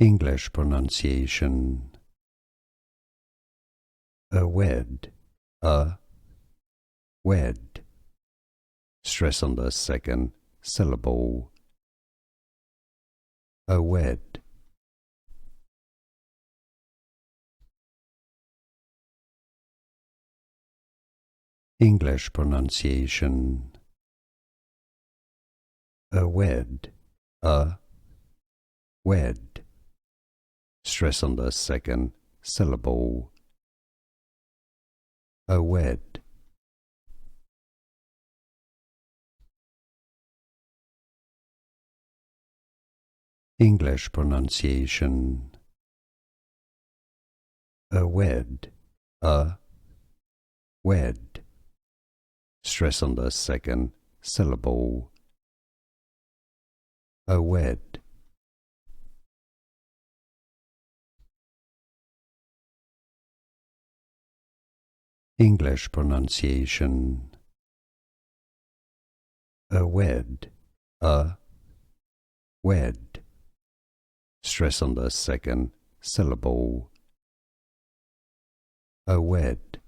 English pronunciation. Awedde, wed. Stress on the second syllable. Awedde. English pronunciation. Awedde, wed. Stress on the second syllable. Awedde. English pronunciation. Awedde, wed. Stress on the second syllable. Awedde. English pronunciation. Awedde, wed. Stress on the second syllable. Awedde.